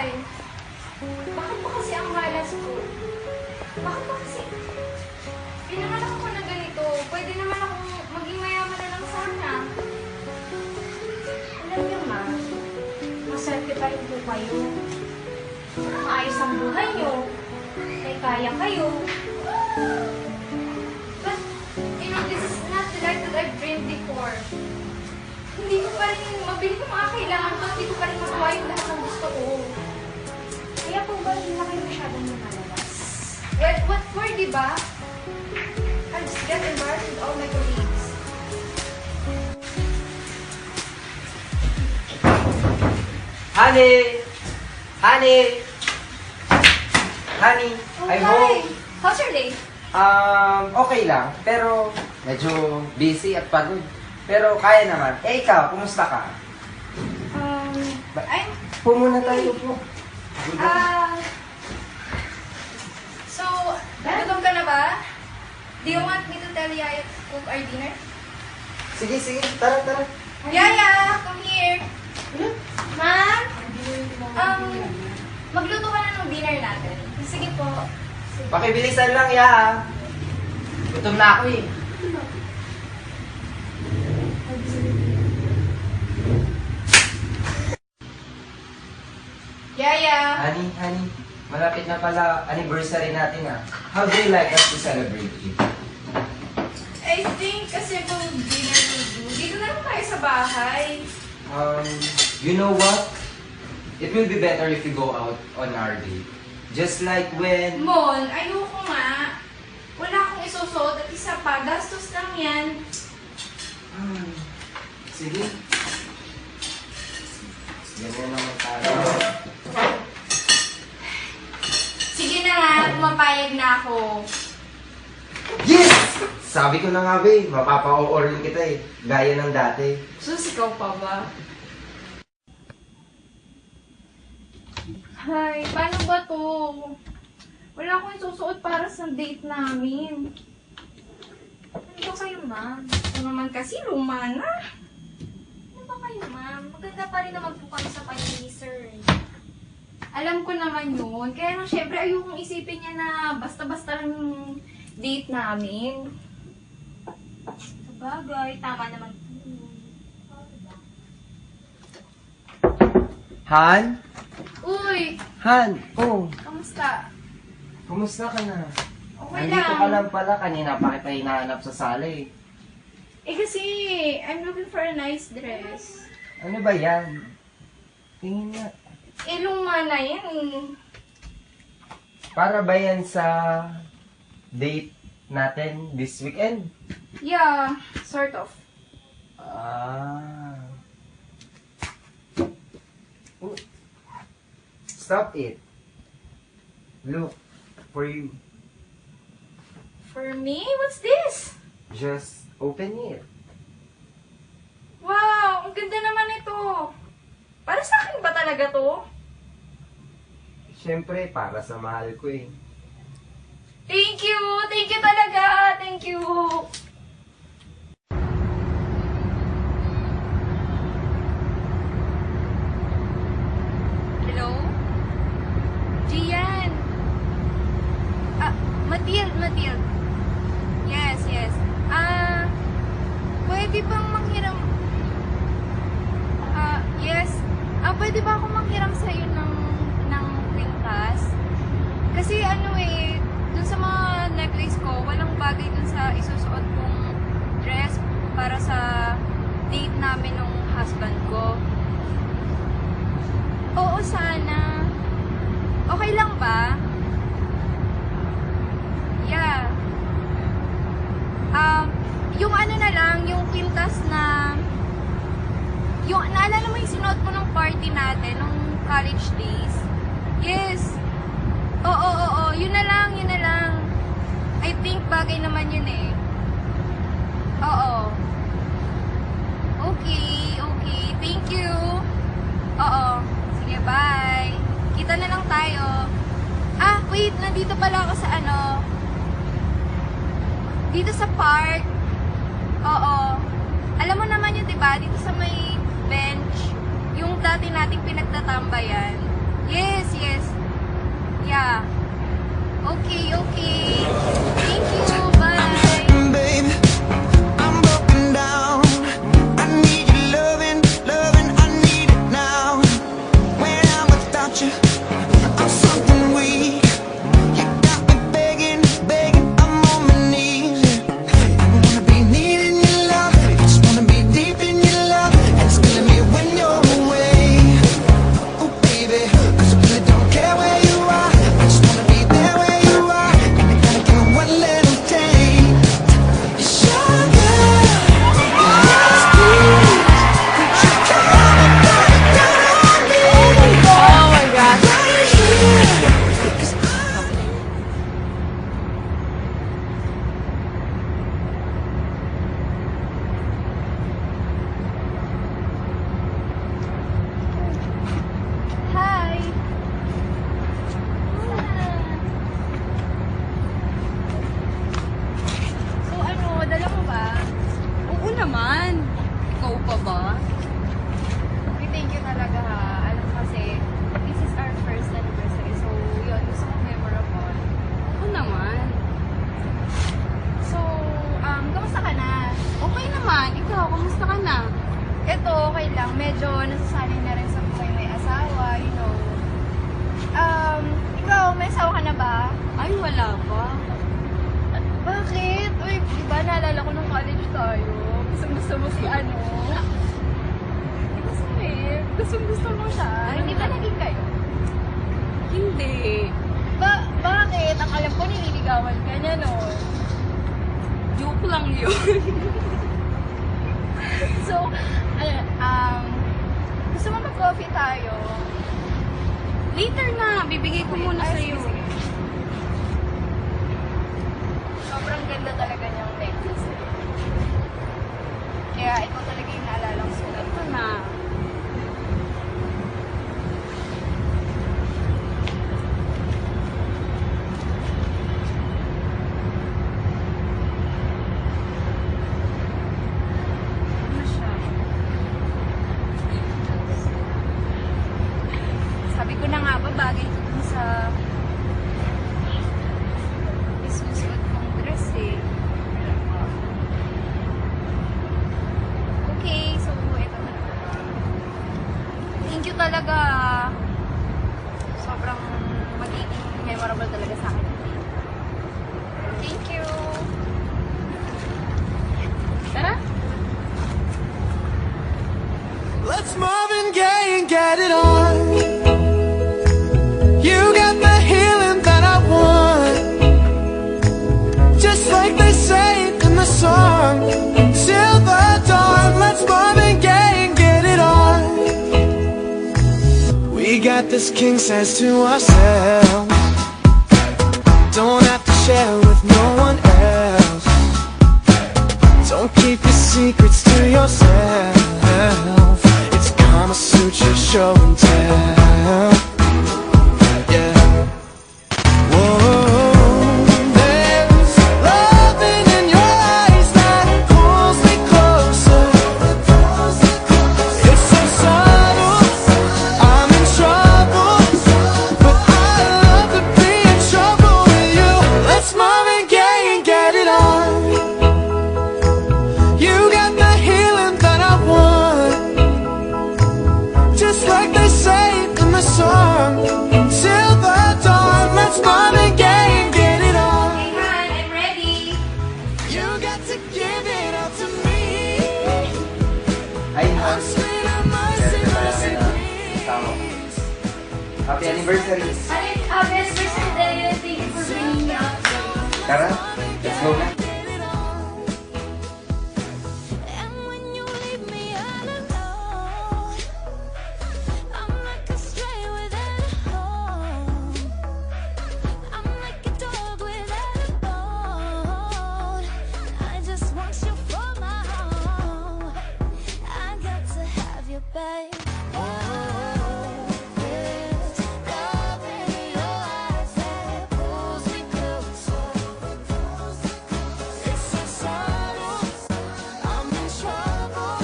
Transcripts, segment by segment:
Why? Bakit ba kasi ang malas ko? Bakit ba kasi? Pinanganak ako na ganito. Pwede naman akong maging mayaman na lang sana. Alam niyo, ma'am, maswerte pa rin po kayo. Maayos ang buhay niyo. May kaya kayo. But, this is not the life that I've dreamed before. Hindi ko pa rin mabili ng mga kailangan ko. Hindi ko pa rin magawa yung lahat ng gusto ko. Kaya po ba hindi na kayo masyadong lumalabas? Well, what for, di ba? I'll just get embarrassed with all my colleagues. Honey! Honey! Honey, Oh, I'm hi! home. How's your day? Okay lang. Pero medyo busy at pagod. Pero kaya naman. Eh, ikaw, kumusta ka? I'm... Pumuna tayo po. So, gutom ka na ba? Do you want me to tell Yaya to cook our dinner? Sige, sige. Tara, tara. Yaya, come here. Ma'am? Magluto ka na ng dinner natin. Sige po. Pakibilisan lang, ya. Gutom na ako eh. Yaya. Honey, malapit na pala anniversary natin ah. How do you like us to celebrate it? I think kasi kung dinner will do, dito na lang tayo sa bahay. You know what? It will be better if we go out on our date. Just like when... Mon, ayoko nga. Wala akong isusot at isa pa, gastos lang yan. Sige. Ganyan naman tayo. Sige na nga, pumapayag na ako. Yes! Sabi ko na nga, babe. Mapapa-o-orin kita eh. Gaya ng dati. Ikaw pa ba? Hay, paano ba to? Wala akong isusuot para sa date namin. Ano ba kayo, ma'am? Ito naman kasi luma na. Ano ba kayo, ma'am? Maganda pa rin naman po kami sa paninisir. Alam ko naman yun. Kaya lang, syempre, ayokong isipin niya na basta-basta lang yung date namin. Sabagay, tama naman po. Han? Uy! Han? Oh, Kamusta? kumusta ka na? Okay Nandito lang. ka lang pala. Kanina pa kita hinahanap sa sala eh. Eh kasi, I'm looking for a nice dress. Ano ba yan? Tingin nga. Eh, luma na yan. Para ba yan sa date natin this weekend? Yeah, sort of. Ah. Oh. Stop it. Look, for you. For me? What's this? Just open it. Wow, ang ganda naman ito. Para sa akin ba talaga to? Siyempre, para sa mahal ko eh. Thank you! Thank you talaga! Thank you! Hello? Gian! Matilde. Yes. Pwede bang manghiram... yes. Pwede ba ako manghiram sa'yo ng kwintas? Kasi dun sa mga necklace ko, walang bagay dun sa isusuot kong dress para sa date namin ng husband ko. Oo, sana. Okay lang ba? Yeah. Yung na lang, yung kwintas na... Yung, naalala mo yung sinuot ko ng party natin, nung college days? Yes. Oo. Yun na lang. I think bagay naman yun eh. Oo. Okay. Thank you. Oo. Sige, bye. Kita na lang tayo. Wait. Nandito pala ako sa dito sa park. Oo. Alam mo naman yun, diba? Dito sa may bench, yung dati nating pinagtatambayan. Yes, yes. Yeah. Okay, okay. Thank you. Bye. Baby, I'm broken down. I need your loving, loving, I need it now. When I'm without you, I'm something weak. You got me begging, begging, I'm on my knees. I don't wanna be needing your love, I just wanna be deep in your love. And it's killing me when you're away. Oh baby, 'cause I really don't care where you are, I just wanna be there where you are. And I gotta give it one little take. Sugar, yes please, would you come and put it down on me? Oh my God. Right here, 'cause Hi. So ano, dala mo ba? Oo naman. Ikaw pa ba? We thank you talaga ha. Alam mo kasi, this is our first anniversary. So, yun, gusto ko memorable. Oo naman. So, kamusta ka na? Okay naman. Ikaw, kamusta ka na? Ito, okay lang. Medyo nasasanay na rin sa buhay may asawa, you know. Ikaw, may asawa ka na ba? Ay, wala pa. Bakit? Uy, di ba naalala ko nung college tayo? Gusto mo si ano? Di ba sweet? Gusto mo siya? Hindi ba naging kayo? Hindi. Bakit? Ang alam ko, nililigawan ka niya, no? Joke lang yun. So, gusto mo mag-coffee tayo? Later na. Bibigay ko muna Ay, sa'yo. sige, sige. Sobrang ganda talaga niyang necklace. Kaya ikaw talaga yung naalala ko sulat. Ito na. Ano siya? Sabi ko na nga ba, bagay ko dun sa isusuot kong dress eh. Okay, so ito na. Thank you talaga. Sobrang magiging memorable talaga sa akin. Thank you. Tara. let's Marvin Gaye and get it on. You got the healing that I want, just like they say in the song. Till the dawn, let's Marvin Gaye and get it on. We got this king size to ourselves, don't have to share with no one else. Don't keep your secrets to yourself. It's Kama Sutra show and tell. Yeah. Whoa, there's loving in your eyes that pulls me closer. It's so subtle, I'm in trouble, but I love to be in trouble with you. Let's Marvin Gaye and get it on. You got the healing that I want, just like they say in the song. Till the dawn, let's Marvin Gaye and get it on. Hey, Han, I'm ready. You got to give it all to me. Hi, I'm Han. straight up mercy, mercy, Tama. please. Happy anniversary. Best person day. Thank you for bringing me out. Tara, let's go na. And when you leave me all alone, I'm like a stray without a home. I'm like a dog without a bone. I just want you for my home. I got to have you, babe. There's love in your eyes that pulls me closer. It's so subtle, I'm in trouble,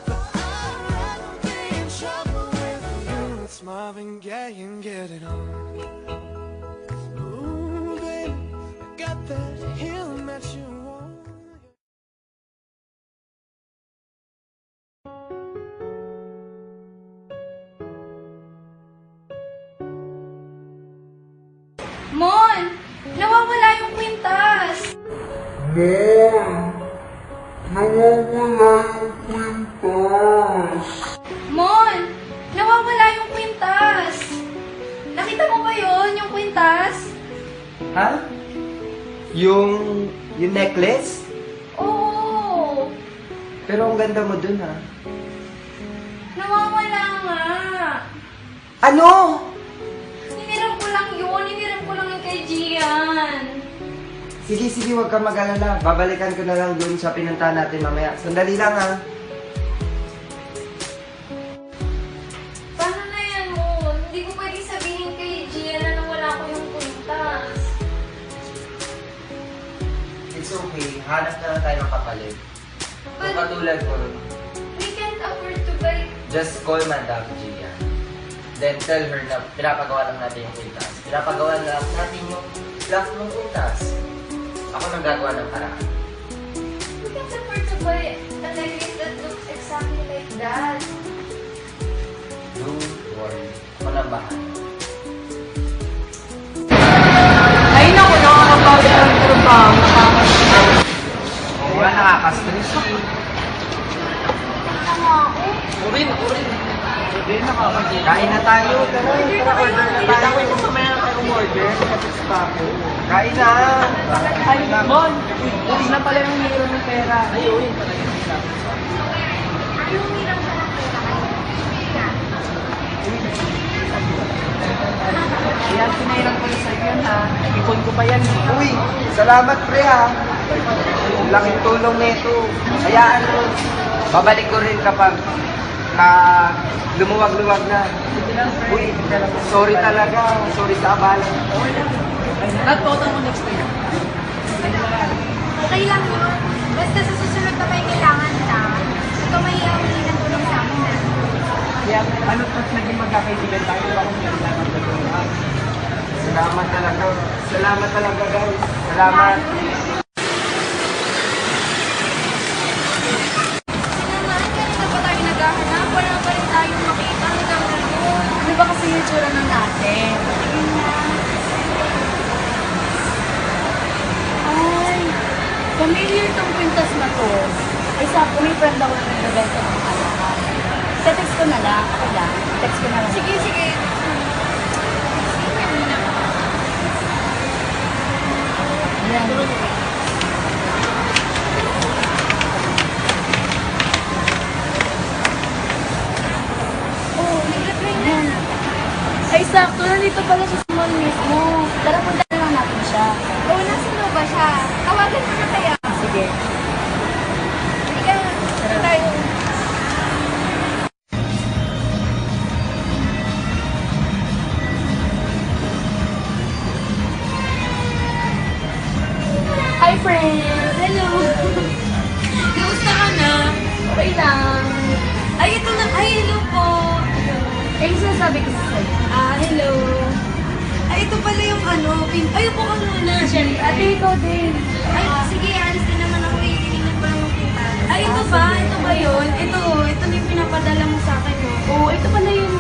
but I'd rather be in trouble with you. It's my Marvin Gaye and get it on. Ooh, baby, I got that healing that you want. Mon! Nawawala yung kwintas! Mon! Nawawala yung kwintas! Nakita mo ba yun, yung kwintas? Ha? Yung necklace? Oo! Pero ang ganda mo dun, ha? Nawawala nga! Ano? Hiniram ko lang yun, hiniram ko lang yung kay Gian. Sige, huwag kang mag-alala. Babalikan ko na lang dun sa pinuntahan natin mamaya. Sandali lang, ha? Paano na yan, Mon? Hindi ko pwedeng sabihin kay Gian na nawala ko yung kwintas. It's okay. Hanap na lang tayo ng kapalit. Kung katulad ko, We can't afford to buy. just call Madam Gia. Then tell her na pinapagawa lang natin yung kwintas. Pinapagawa lang natin yung black ng kwintas. Ako nang gagawa ng paraan. We can't afford to buy a necklace that looks exactly like that. Don't worry. Ako nang bahala. Ay, naku, nakakapagod ang trabaho. Oo nga, nakaka-stress. Kain na tayo. Tara, order na tayo. Mamaya na tayo umorder. Kain na. Ay, Mon, uwi na pala yung hero ng pera. Ay, uwi. Ayan, pinairan ko na sa'yo yan, ha. Ipon ko pa yan, eh. Uy, salamat pre ha. Laking tulong nito. Hayaan mo. Babalik ko rin kapag lumuwag-luwag na. Uy, sorry talaga. Sorry sa abala. Nag-photo mo next time. Okay lang yun. Basta sa susunod na may kailangan ka, ikaw may hihingi ng tulong sa amin na. Kaya, ano pas naging magkakaibigan tayo ba kung kailangan ko ito? Salamat talaga. Salamat talaga guys. Salamat. Naman, kanina pa tayo naghahanap. Wala pa rin tayong makita. Naghahanap. Ano ba kasi yung tsura ng natin? Ay, familiar tong pintas na to. Ay, sakto may friend ako na nagbebenta ng alakal. Text ko na lang. Okay lang. Text ko na lang. Sige, sige. Ayan. Oh, nag-reply na. Ay, sakto. Nandito pala sa small mismo. Tara, punta na lang natin siya. Oh, nasa loob ba siya? Tawagan mo na kaya. Sige. Sige, saan tayo? Hi, friends! Hello! Kamusta ka na? Okay lang. Ay, ito na. Ay, hello po. Eh, sinasabi ko sa sa'yo. Hello. Ay, ito pala yung ano. Ay, upo ka muna. Siyempre, ate, ikaw din. Ay, sige, alis din naman ako. Itinignan ko lang yung pintas. Ay, ito ba? Ito ba yun? Ito na yung pinapadala mo sa akin, no? Oo, ito pala yun.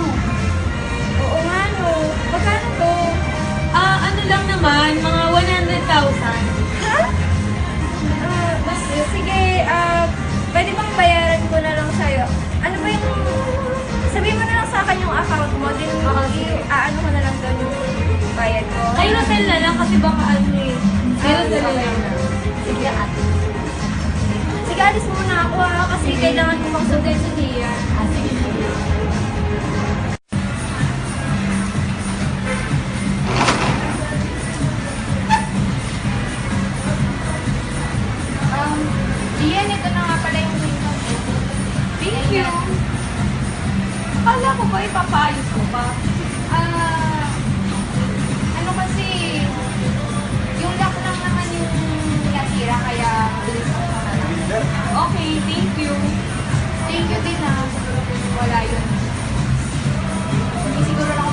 Oo nga, no. Magkano to? Ano lang naman, mga 100,000. Ha? Basta, sige, pwede bang bayaran ko na lang sa'yo? Ano ba yung... Sabihin mo na lang sa akin yung account mo, din ano ko na lang doon yung bayad ko. Ay, hotel na lang kasi baka ano eh. Ay, hotel na lang. Sige, ate. Sige, alis muna ako kasi kailangan ko magsugay sa Dia. Sige. Gian, ito na nga pala yung window. Thank you. Akala ko ba ipapayos ko pa? Ano kasi, yung lock lang naman yung nasira, kaya bilis ako na lang. Okay, thank you. Thank you din ha. Wala yun. Hindi siguro lang ako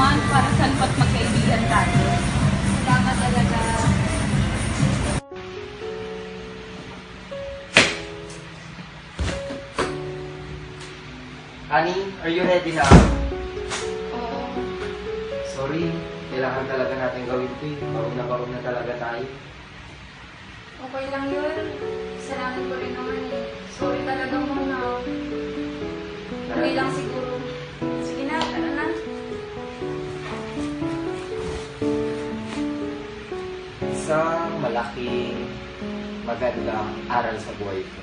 naman, para saan ba't magkaibigan tayo? Salamat talaga. Honey, are you ready na? Oo. Sorry, kailangan talaga natin gawin ito eh. Baon na talaga tayo. Okay lang yun. Salamat ko rin naman eh. Sorry talaga muna. Hindi lang siguro. Sige na, tara na. Isang malaking magandang aral sa buhay ko.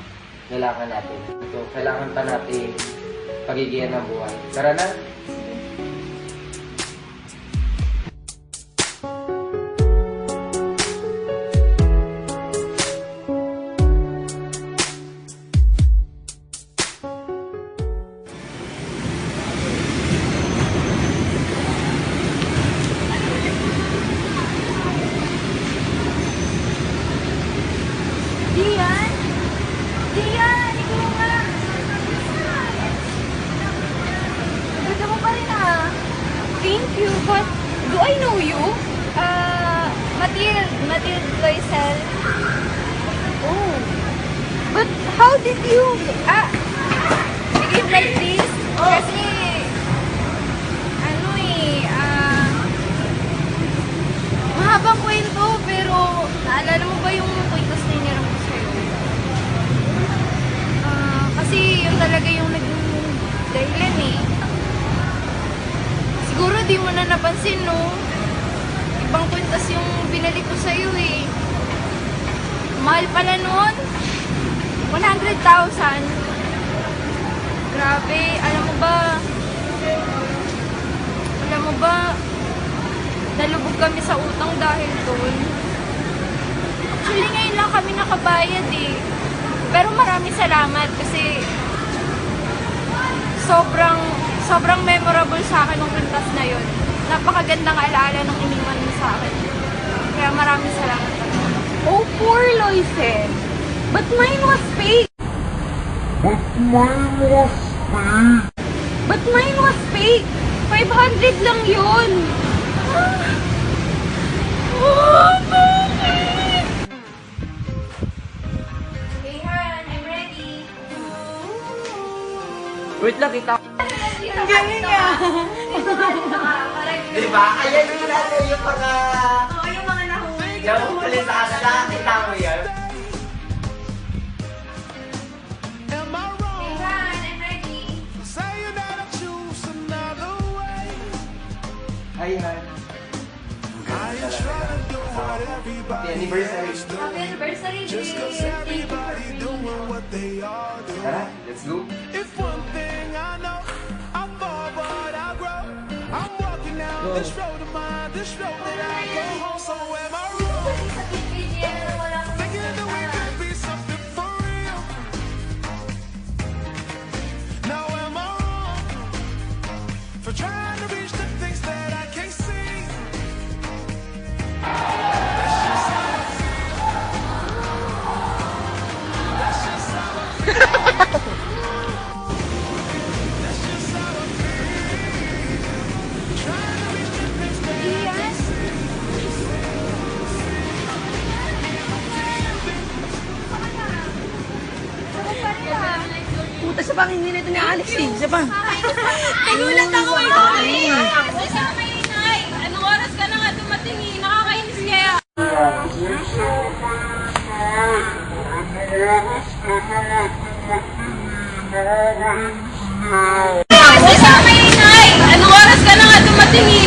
Kailangan natin. Ito, kailangan pa natin pagigihan ng buhay. Tara na! Dian! Dian! Ikaw nga! Ganda mo pa rin ah. Thank you, but do I know you? Matilde Loisel. Oh. But how did you begin like this? Kasi, ano mahabang kwento, pero naalala mo ba yung kwentos na iniram ko sa'yo? Kasi yun talaga yung naging dahilan eh. Siguro di mo na napansin, no? Ibang kwintas yung binalik ko sa'yo eh. Mahal pala nun. 100,000. Grabe, alam mo ba, nalubog kami sa utang dahil doon. Actually, ngayon lang kami nakabayad eh. Pero maraming salamat kasi sobrang memorable sa akin ng kwintas na yun. Napakagandang alaala ng iniwan mo sa akin. Kaya maraming salamat talaga. Oh, poor Loisel. But mine was fake. But mine was fake. 500 lang yun. Oh, bakit? Hey, Han, I'm ready. Wait lang, kita. Ang galing ah! Diba? Ayan yung natin yung mga... Oo, yung mga nahuli. Nahuli sa kanila. Kita mo yan? Am I wrong? Hey, Han, I'm ready. Saying that I choose another way. Ay, Han. I ain't trying to do what everybody Happy anniversary. else do. Happy anniversary, Just dear. 'cause everybody doing what they all do. Tara, let's go. If one thing I know, I'm fall but I grow. I'm walking down this road of mine, this road that I go home. So am I wrong? Sa PPGL na walang Thinking that we could be something for real. Now am I wrong for trying to reach the things that I can't see? Puta, sa pangingin ito ni Alex eh. Isa pa. Nagulat ako eh. Kasi sa may inay. Anong oras ka na nga dumating eh? Nakakainis kaya. Kasi sa may inay. Anong oras ka na nga dumating eh?